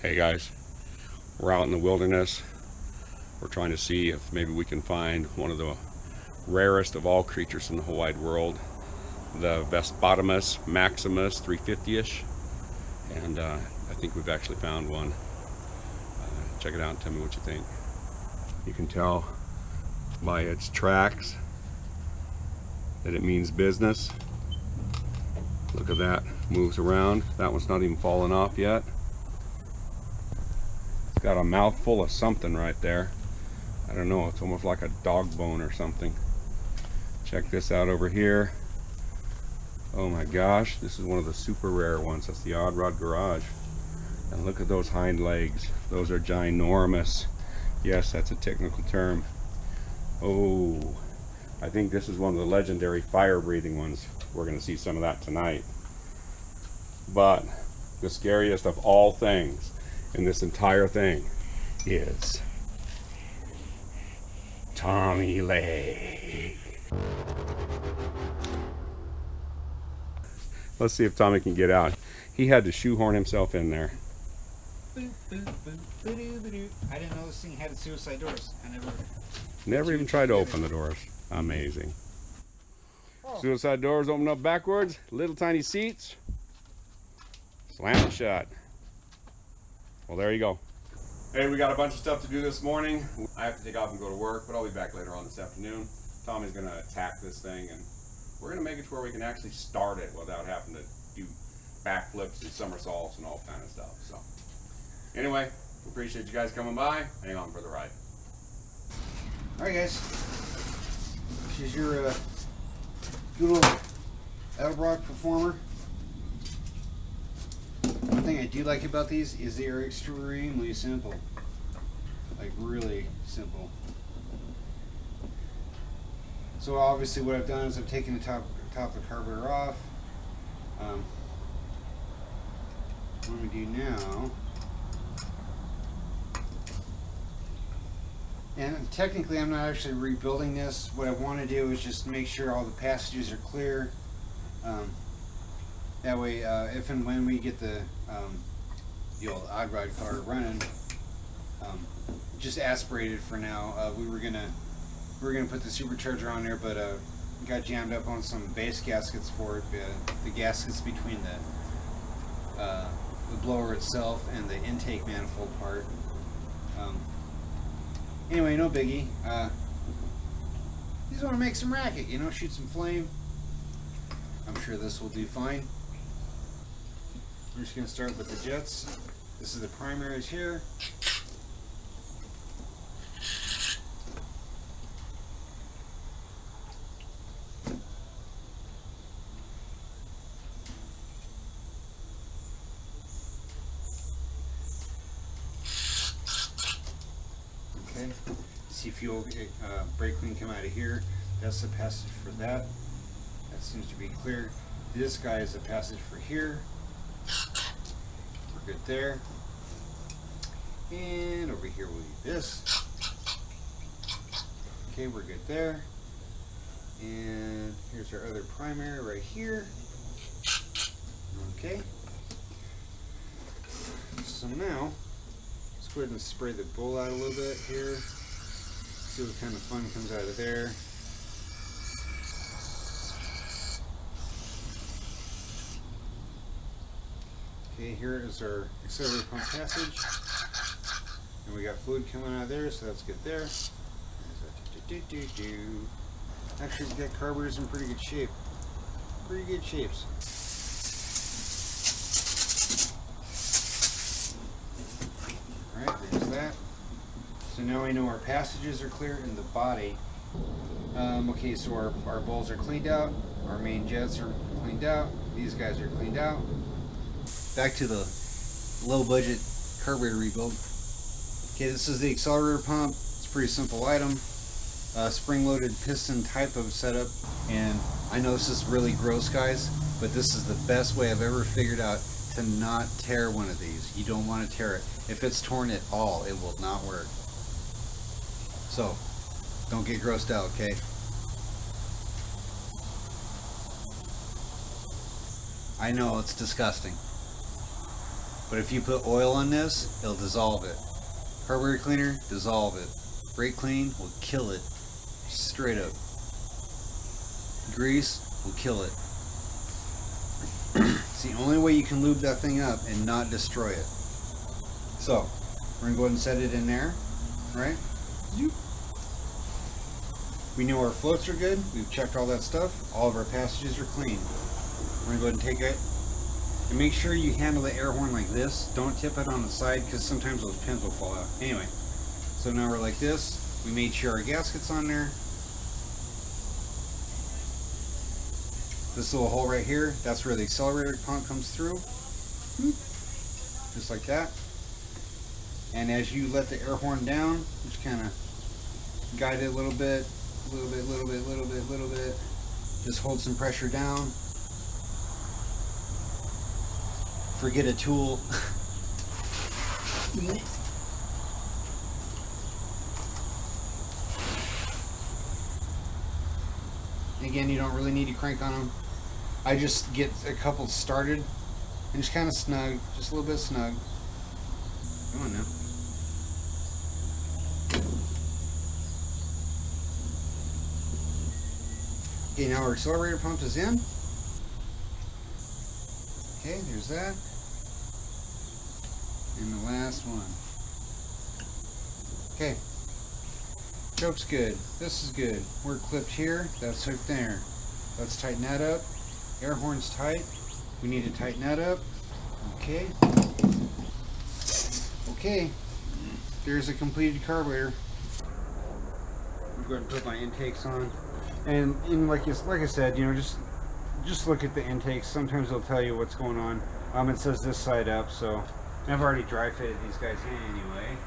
Hey guys, we're out in the wilderness. We're trying to see if maybe we can find one of the rarest of all creatures in the whole wide world, the Vespa Maximus 350-ish, and I think we've actually found one. Check it out and tell me what you think. You can tell by its tracks that it means business. Look at that, moves around. That one's not even fallen off yet. It's got a mouthful of something right there. I don't know, it's almost like a dog bone or something. Check this out over here. Oh my gosh, this is one of the super rare ones. That's the Odd Rod Garage. And look at those hind legs. Those are ginormous. Yes, that's a technical term. Oh, I think this is one of the legendary fire-breathing ones. We're going to see some of that tonight. But the scariest of all things in this entire thing is Tommy Leg. Let's see if Tommy can get out. He had to shoehorn himself in there. I didn't know this thing had suicide doors. I Never even tried to open the doors. Amazing. Suicide doors open up backwards. Little tiny seats. Slam it shut. Well, there you go. Hey, we got a bunch of stuff to do this morning. I have to take off and go to work, but I'll be back later on this afternoon. Tommy's going to attack this thing, and we're going to make it to where we can actually start it without having to do backflips and somersaults and all kind of stuff. So, anyway, appreciate you guys coming by. Hang on for the ride. Alright guys, this is your good old Edelbrock Performer. One thing I do like about these is they are extremely simple. Like really simple. So obviously what I've done is I've taken the top of the carburetor off. What I'm going to do now, and technically I'm not actually rebuilding this. What I want to do is just make sure all the passages are clear. That way, if and when we get the old odd rod car running, just aspirated for now. We were gonna put the supercharger on there, but got jammed up on some base gaskets for it. The gaskets between the blower itself and the intake manifold part. Anyway, no biggie. Just want to make some racket, you know, shoot some flame. I'm sure this will do fine. We're just going to start with the jets. This is the primaries here. Okay. See fuel brake clean come out of here. That's the passage for that. That seems to be clear. This guy is the passage for here. We're good there. And over here we'll do this. Okay, we're good there. And here's our other primary right here. Okay. So now, let's go ahead and spray the bowl out a little bit here. See what kind of fun comes out of there. Okay, here is our accelerator pump passage, and we got fluid coming out of there, so that's good there. Actually, we've got carburetors in pretty good shape. Pretty good shapes. Alright, there's that. So now we know our passages are clear in the body. Okay, so our bowls are cleaned out, our main jets are cleaned out, these guys are cleaned out. Back to the low budget carburetor rebuild. Okay, this is the accelerator pump. It's a pretty simple item. Spring loaded piston type of setup. And I know this is really gross, guys, but this is the best way I've ever figured out to not tear one of these. You don't want to tear it. If it's torn at all, it will not work. So, don't get grossed out, okay? I know, it's disgusting. But if you put oil on this, it'll dissolve it. Carburetor cleaner, dissolve it. Brake clean will kill it. Straight up. Grease will kill it. It's the only way you can lube that thing up and not destroy it. So, we're going to go ahead and set it in there, right? We know our floats are good. We've checked all that stuff. All of our passages are clean. We're going to go ahead and take it. And make sure you handle the air horn like this. Don't tip it on the side because sometimes those pins will fall out. Anyway, so now we're like this. We made sure our gasket's on there. This little hole right here, that's where the accelerator pump comes through. Just like that. And as you let the air horn down, just kind of guide it a little bit, little bit. Just hold some pressure down. Forget a tool. Again, you don't really need to crank on them. I just get a couple started and just kind of snug, just a little bit snug. Come on now. Okay, now our accelerator pump is in. Okay, there's that. And the last one. Okay. Choke's good. This is good. We're clipped here. That's hooked there. Let's tighten that up. Air horn's tight. We need to tighten that up. Okay. Okay. There's a completed carburetor. I'm going to put my intakes on. And like I said, you know, just look at the intakes. Sometimes they'll tell you what's going on. It says this side up, so I've already dry fitted these guys in anyway.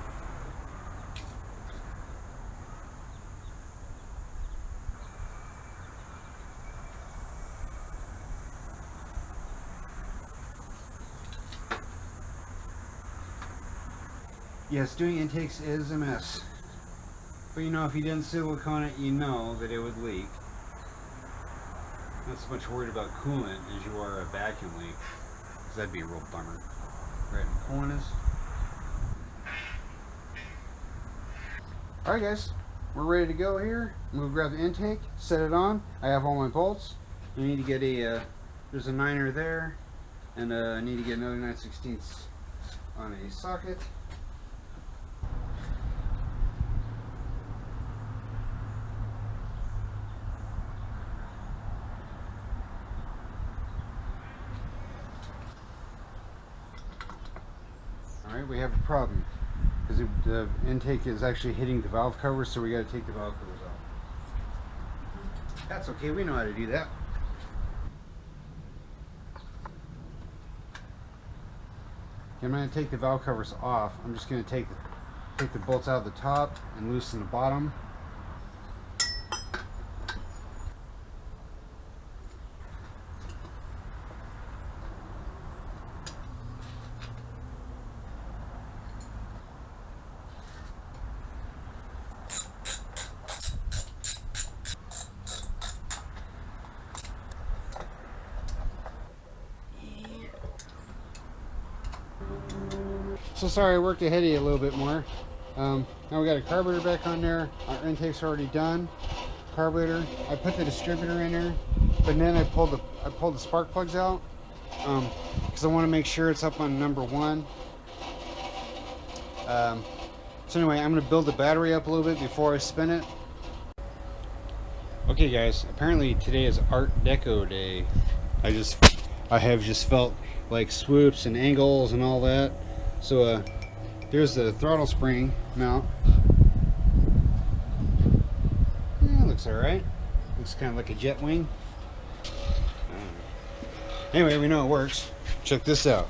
Yes, doing intakes is a mess. But you know, if you didn't silicone it, you know that it would leak. Not so much worried about coolant as you are a vacuum leak. Because that'd be a real bummer. Right in the corners. Alright guys, we're ready to go here. I'm going to grab the intake, set it on. I have all my bolts. I need to get a, there's a 9er there. And I need to get another 9/16 on a socket. Alright, we have a problem because the intake is actually hitting the valve covers, so we got to take the valve covers off. That's okay, we know how to do that. Okay, I'm going to take the valve covers off. I'm just going to take the bolts out of the top and loosen the bottom. So sorry I worked ahead of you a little bit more. Now we got a carburetor back on there. Our intake's already done. Carburetor. I put the distributor in there, but then I pulled the spark plugs out because I want to make sure it's up on number 1. So anyway, I'm going to build the battery up a little bit before I spin it. Okay guys, apparently today is Art Deco Day. I have just felt like swoops and angles and all that. So there's the throttle spring mount. Yeah, looks alright. Looks kind of like a jet wing. Anyway, we know it works. Check this out.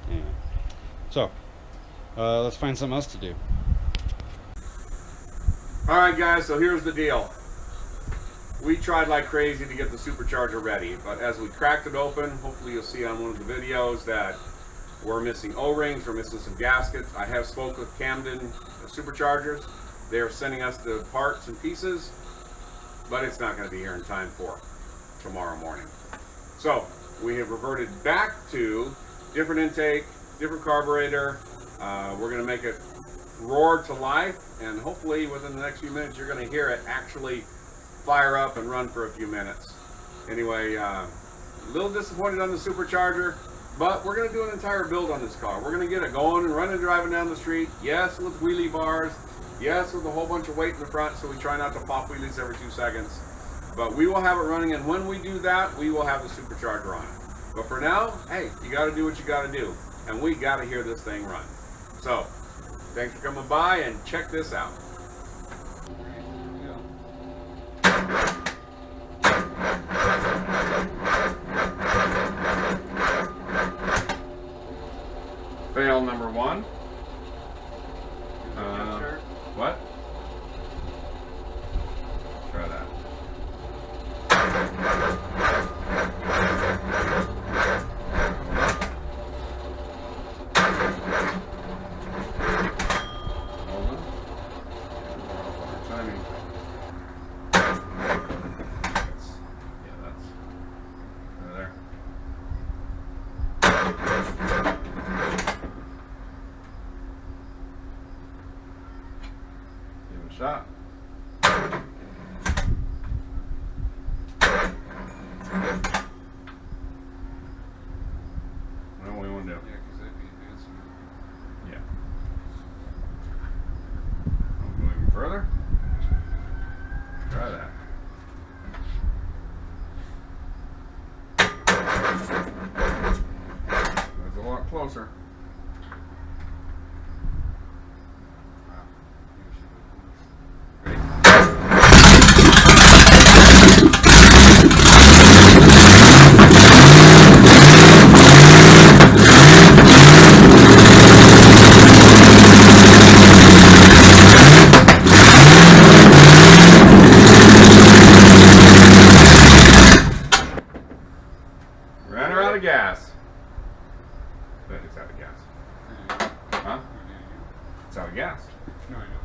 Anyway. So let's find something else to do. Alright guys, so here's the deal. We tried like crazy to get the supercharger ready, but as we cracked it open, hopefully you'll see on one of the videos that we're missing O-rings, we're missing some gaskets. I have spoke with Camden Superchargers. They're sending us the parts and pieces, but it's not going to be here in time for. tomorrow morning. So we have reverted back to different intake, different carburetor. We're going to make it roar to life, and hopefully within the next few minutes you're going to hear it actually fire up and run for a few minutes. Anyway, a little disappointed on the supercharger, but we're going to do an entire build on this car. We're going to get it going and running, driving down the street. Yes, with wheelie bars. Yes, with a whole bunch of weight in the front, so we try not to pop wheelies every 2 seconds. But we will have it running, and when we do that, we will have the supercharger on it. But for now, hey, you got to do what you got to do, and we got to hear this thing run. So, thanks for coming by, and check this out. Fail number 1. What? Try that. Hold on. Timing. Yeah, that's there. Give it a shot. What do we want to do? Yeah, because that'd be advancing. Yeah. I'll go even further. Try that. That's a lot closer. Ran her out of gas. But it's out of gas. Huh? It's out of gas. No, I know.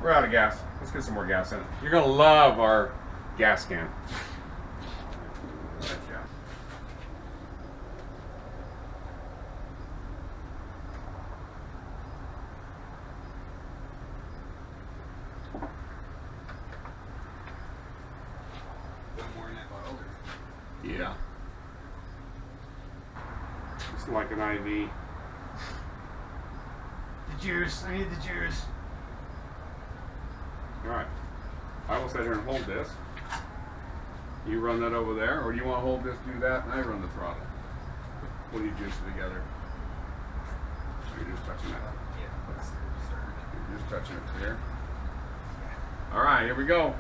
We're out of gas. Let's get some more gas in it. You're gonna love our gas can. Yeah. Just like an IV. The juice. I need the juice. Alright. I will sit here and hold this. You run that over there, or do you want to hold this, do that, and I run the throttle? What do you juice it together? Or you're just touching that? Yeah, that's the start. You're just touching it here. Alright, here we go.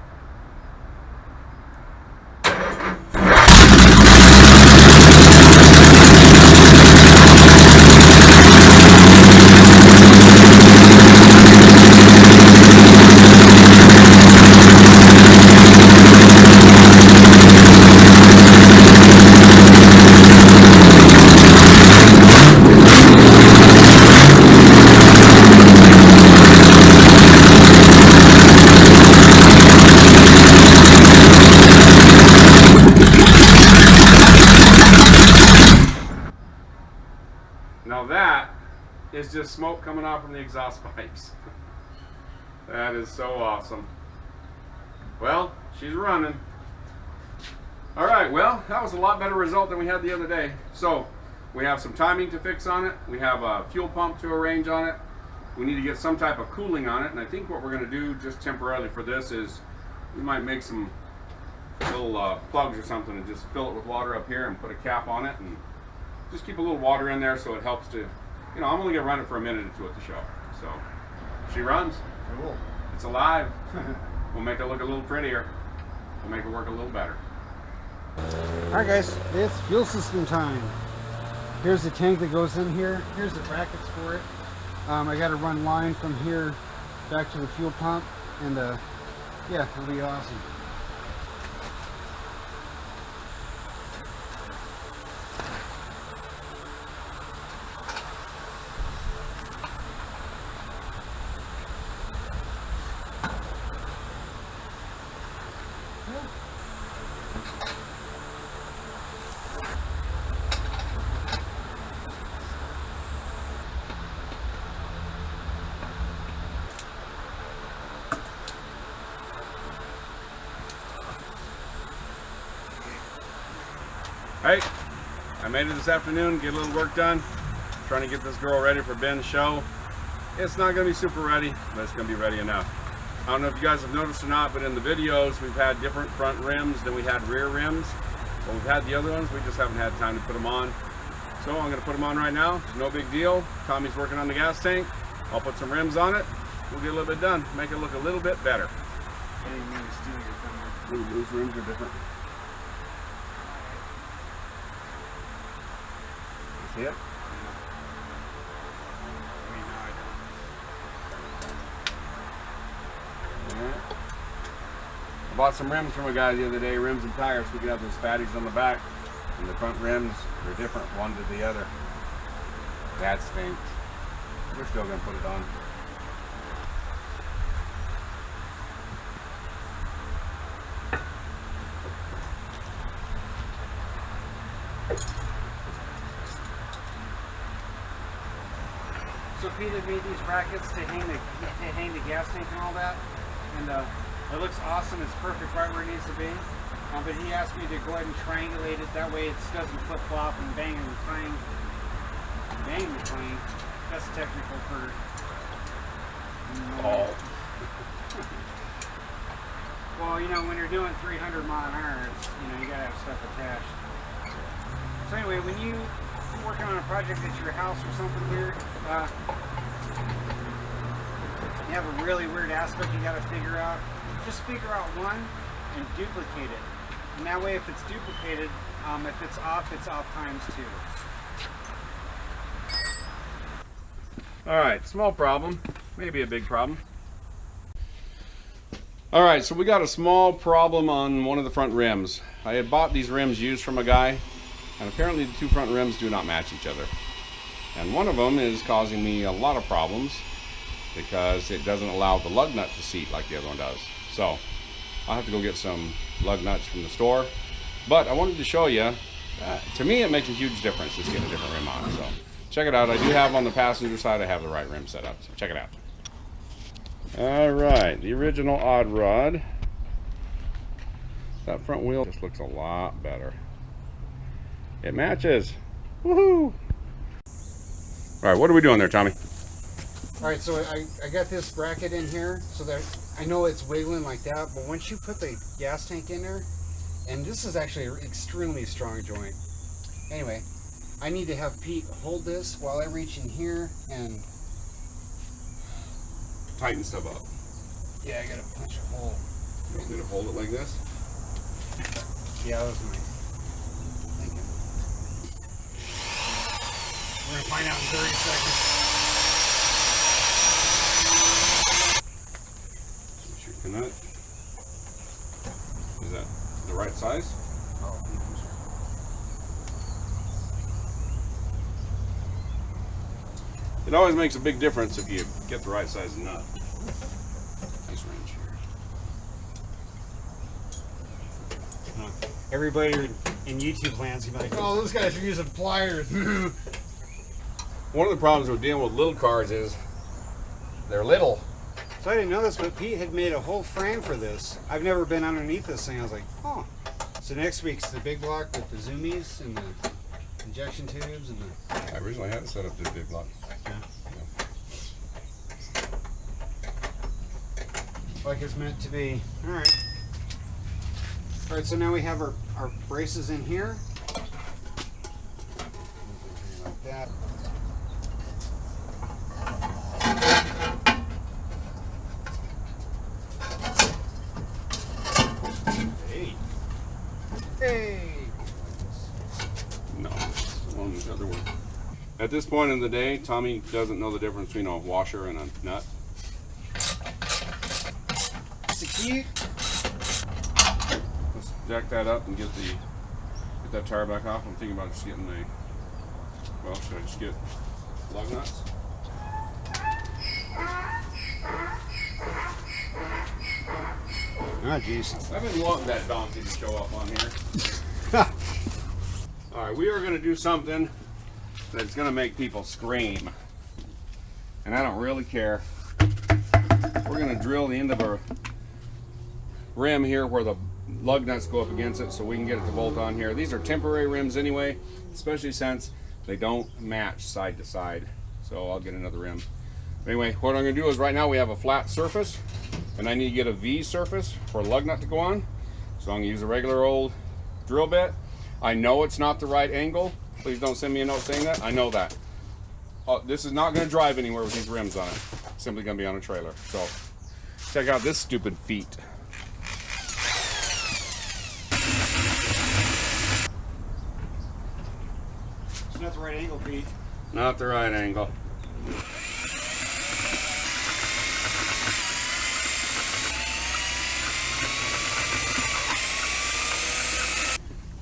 Now that is just smoke coming out from the exhaust pipes. That is so awesome. Well, she's running. Alright, well, that was a lot better result than we had the other day. So, we have some timing to fix on it. We have a fuel pump to arrange on it. We need to get some type of cooling on it. And I think what we're going to do just temporarily for this is we might make some little plugs or something and just fill it with water up here and put a cap on it and just keep a little water in there so it helps to, you know, I'm only going to run it for a minute or two at the show. So, she runs. Cool. It's alive. We'll make it look a little prettier. We'll make it work a little better. Alright guys, it's fuel system time. Here's the tank that goes in here. Here's the brackets for it. I got to run line from here back to the fuel pump, and yeah, it'll be awesome. Hey, I made it this afternoon, get a little work done. Trying to get this girl ready for Ben's show. It's not gonna be super ready, but it's gonna be ready enough. I don't know if you guys have noticed or not, but in the videos, we've had different front rims than we had rear rims. Well, we've had the other ones, we just haven't had time to put them on. So I'm gonna put them on right now, no big deal. Tommy's working on the gas tank. I'll put some rims on it. We'll get a little bit done, make it look a little bit better. Those rims are different. See it? I bought some rims from a guy the other day, rims and tires, so we could have those fatties on the back. And the front rims are different one to the other. That stinks. We're still gonna put it on. So Pete had made these brackets to hang the gas tank and all that, and it looks awesome. It's perfect right where it needs to be. But he asked me to go ahead and triangulate it. That way it doesn't flip flop and bang the plane. Bang the plane. That's technical for. Oh. Well, you know, when you're doing 300 mile an hour, it's, you know, you gotta have stuff attached. So anyway, when you're working on a project at your house or something weird, you have a really weird aspect you gotta figure out. Just figure out one and duplicate it. And that way, if it's duplicated, if it's off times 2. All right, small problem, maybe a big problem. All right, so we got a small problem on one of the front rims. I had bought these rims used from a guy, and apparently the two front rims do not match each other. And one of them is causing me a lot of problems because it doesn't allow the lug nut to seat like the other one does. So I'll have to go get some lug nuts from the store. But I wanted to show you, to me it makes a huge difference just getting a different rim on. So check it out. I do have on the passenger side, I have the right rim set up. So check it out. All right, the original odd rod. That front wheel just looks a lot better. It matches. Woohoo! All right, what are we doing there, Tommy? All right, so I got this bracket in here so that I know it's wiggling like that, but once you put the gas tank in there, and this is actually an extremely strong joint. Anyway, I need to have Pete hold this while I reach in here and Tighten stuff up. yeah, I gotta punch a hole. You want me to hold it like this? Yeah, that was my thinking. We're gonna find out in 30 seconds. Switch your nut. Is that the right size? Oh, It always makes a big difference if you get the right size nut. Nice wrench here. everybody in YouTube land's gonna be like, oh, those guys are using pliers. One of the problems with dealing with little cars is they're little. So I didn't know this, but Pete had made a whole frame for this. I've never been underneath this thing. I was like, oh. So next week's the big block with the zoomies and the injection tubes and the... I originally had it set up to big block. Yeah. Like it's meant to be. All right. All right, so now we have our braces in here. Like that. Hey. Hey. No, on the other one. At this point in the day, Tommy doesn't know the difference between a washer and a nut. Secure. Let's jack that up and get that tire back off. I'm thinking about just getting well, should I just get lug nuts? Ah, jeez. I've been wanting that donkey to show up on here. All right, we are going to do something that's going to make people scream. And I don't really care. We're going to drill the end of our rim here where the lug nuts go up against it so we can get it to bolt on here. These are temporary rims anyway, especially since they don't match side to side. So I'll get another rim. Anyway, what I'm going to do is right now we have a flat surface and I need to get a V surface for a lug nut to go on. So I'm going to use a regular old drill bit. I know it's not the right angle. Please don't send me a note saying that. I know that. This is not going to drive anywhere with these rims on it. It's simply going to be on a trailer. So check out this stupid feet. It's not the right angle, Pete. Not the right angle.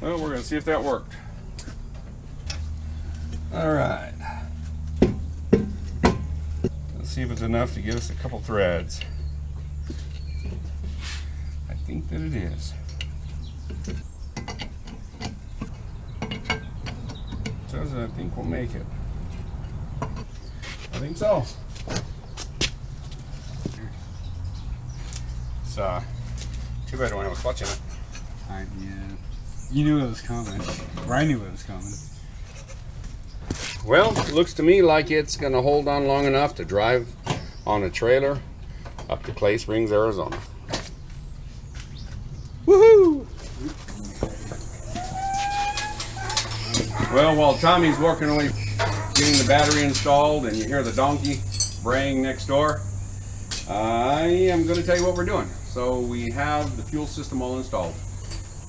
Well, we're going to see if that worked. All right. Let's see if it's enough to get us a couple threads. I think that it is. Says that I think we'll make it. I think so. It's too bad I don't have a clutch in it. Yeah. You knew it was coming. Or I knew it was coming. Well, it looks to me like it's going to hold on long enough to drive on a trailer up to Clay Springs, Arizona. Woohoo! Well, while Tommy's working away getting the battery installed and you hear the donkey braying next door, I am going to tell you what we're doing. So we have the fuel system all installed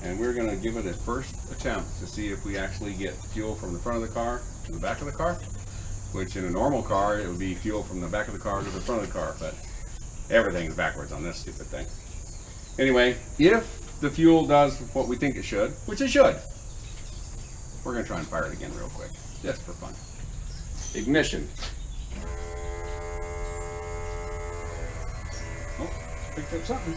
and we're going to give it a first attempt to see if we actually get fuel from the front of the car to the back of the car, which in a normal car it would be fuel from the back of the car to the front of the car, but everything's backwards on this stupid thing. Anyway, if the fuel does what we think it should, which it should, we're going to try and fire it again real quick, just for fun. Ignition. Oh, picked up something.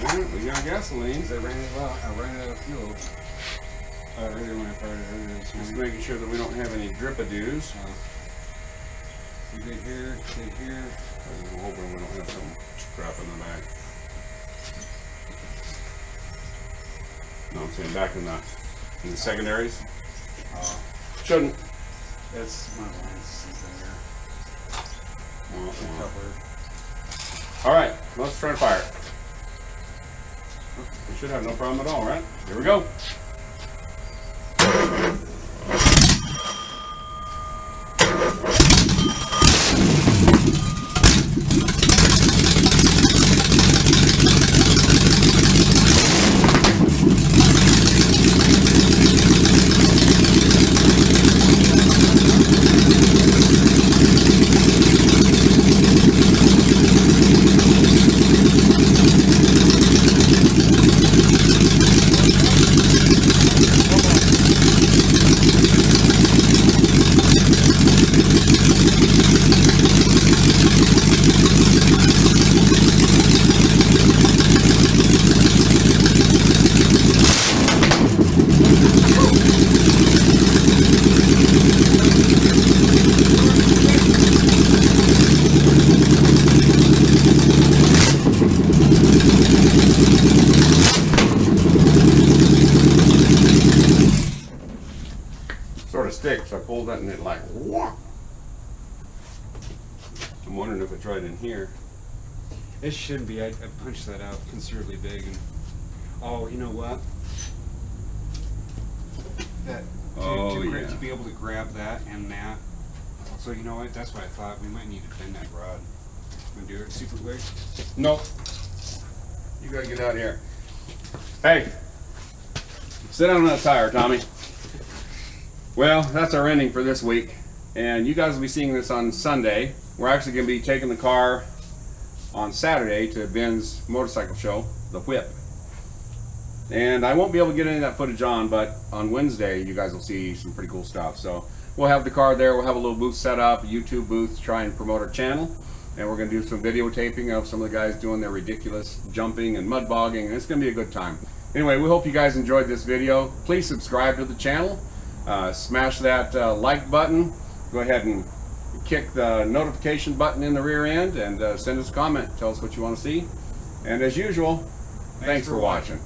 Yeah, we got gasoline. I ran out of fuel. I really want to fire it earlier. Just making sure that we don't have any drip-a-doos. Dig here, dig here. I'm hoping we don't have some crap in the back. No, I'm saying back in the secondaries. Shouldn't. That's my lines in there. All right, let's try to fire it. We should have no problem at all, right? Here we go. Sticks. I pulled that and it like whoop. I'm wondering if it's right in here. It shouldn't be. I punched that out considerably big. And oh, you know what? That to be able to grab that and that. So you know what? That's what I thought. We might need to bend that rod. Want to do it super quick? Nope. You gotta get out of here. Hey, sit down on that tire, Tommy. Well, that's our ending for this week, and you guys will be seeing this on Sunday. We're actually going to be taking the car on Saturday to Ben's motorcycle show, the Whip. And I won't be able to get any of that footage on, but on Wednesday you guys will see some pretty cool stuff. So we'll have the car there, we'll have a little booth set up, a YouTube booth to try and promote our channel. And we're going to do some videotaping of some of the guys doing their ridiculous jumping and mud bogging, and it's going to be a good time. Anyway, we hope you guys enjoyed this video. Please subscribe to the channel, smash that like button, go ahead and kick the notification button in the rear end, and send us a comment, tell us what you want to see. And as usual, thanks for watching.